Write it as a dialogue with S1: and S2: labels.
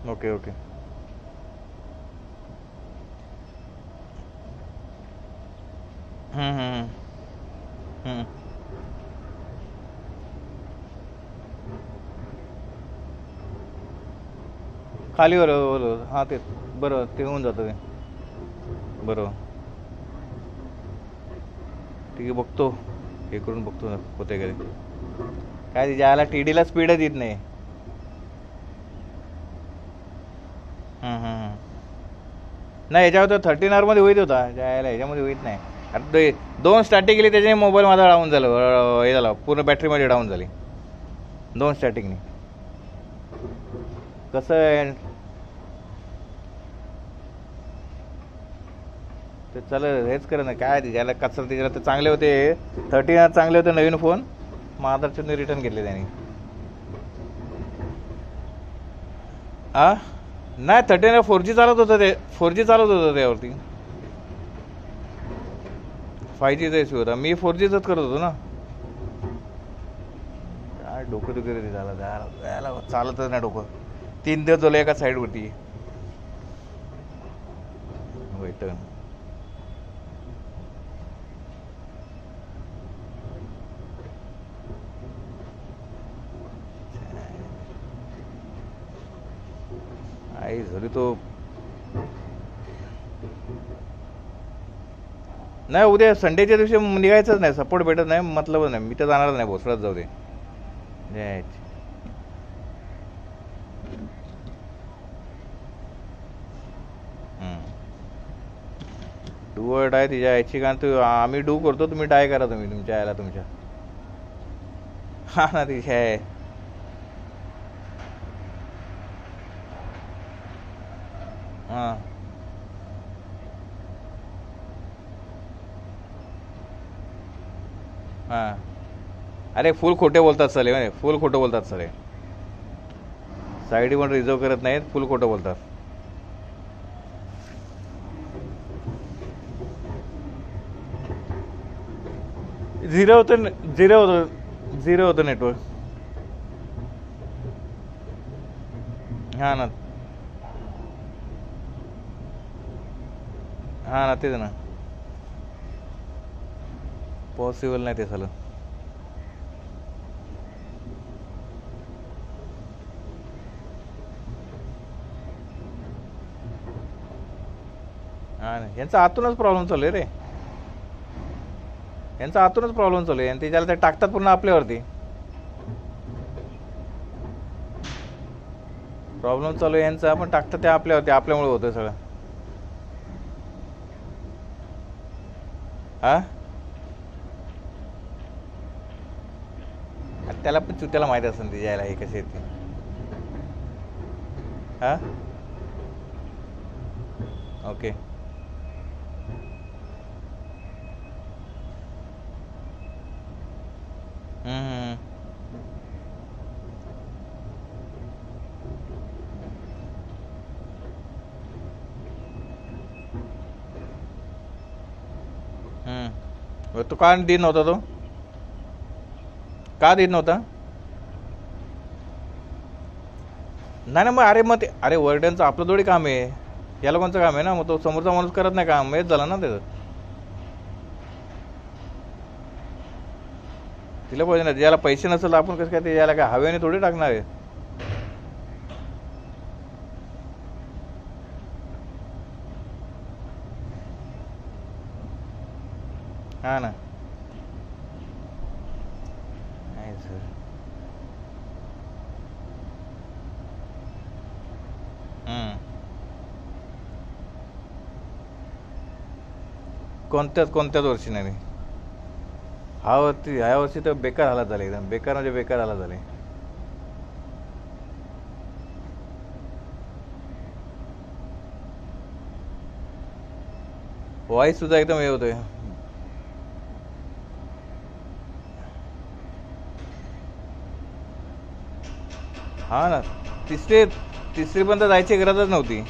S1: Okay okay. हम्म, हम्म, हम्म. खाली बरोबर बरोबर, हां ते बरोबर ते होऊन जातं ते. बरोबर. ठीक आहे, बघतो. हे करून बघतो ना होते कधी. काय तिच्या आला टी डीला स्पीडच येत नाही. हम्म, हम्म, नाही याच्यावर तर 13R मध्ये होईत होता, यायला ह्याच्यामध्ये होईत नाही. आता ते दोन स्टार्टिंग केली त्याच्याने मोबाईल माझा डाऊन झालं, हे झालं पूर्ण बॅटरी माझी डाऊन झाली दोन स्टार्टिंगने. कसं आहे ते चालेल हेच करा ना काय ज्याला कचरा त्याला तर चांगले होते. 13R चांगले होते नवीन फोन, मग आदरच्याने रिटर्न घेतले त्यांनी. आ नाही 13R 4G चालत होतं, ते 4G चालत होतं त्यावरती. 5Gचा इश्यू होता, मी 4Gच करत होतो ना. काय डोकं दुखत ते झालं त्याला चालतच नाही डोकं. 3 दिवस झालं एका साईडवरती वाईट. आई झाली तो. नाही उद्या संडेच्या दिवशी निघायचंच नाही, सपोर्ट भेटत नाही, मतलबच नाही, मी तर जाणारच नाही भोसड्यात जाऊ दे. डू आहे तिच्या याची, कारण तू आम्ही डू करतो तुम्ही डाय करा, तुम्ही तुमच्या यायला तुमच्या. हा ना तिच्या आहे. हां हां. अरे फुल खोटे बोलतात सले, फुल खोटं बोलतात सले. साईड पण रिझर्व करत नाहीत, फुल खोटं बोलतात. झिरो होतं, झिरो होतं नेटवर्क. हां ना. हां ना तेच ना. पॉसिबल नाही ते झालं. हां ना, यांचा आतूनच प्रॉब्लेम चालू आहे रे. यांचा आतूनच प्रॉब्लेम चालू आहे आणि त्याच्याला ते टाकतात पूर्ण आपल्यावरती. प्रॉब्लेम चालू आहे यांचा, पण टाकतात ते आपल्यावरती, आपल्यामुळे होतं सगळं. हा त्याला पण त्याला माहिती असेल ते यायला हे कसे येते. हा ओके. हम्म, तो का देत नव्हता तो, का देत नव्हता. नाही ना मग अरे मग ते अरे वर्डनचं आपलं थोडी काम आहे, याला कोणचं काम आहे ना, मग तो समोरचा माणूस करत नाही काम, हेच झालं ना त्याचं. तिला पाहिजे ना, ज्याला पैसे नसेल तर आपण कसं काय ते याला काय हवेने थोडी टाकणार आहे. हा ना. नाही सर. कोणत्याच कोणत्याच वर्षी नाही. ह्या वर्षी तर बेकार हालत झाले, एकदम बेकार म्हणजे बेकार हालत झाले. वॉईस सुद्धा एकदम हे होतोय. हा ना. तिसरी तिसरीपर्यंत जायची गरजच नव्हती.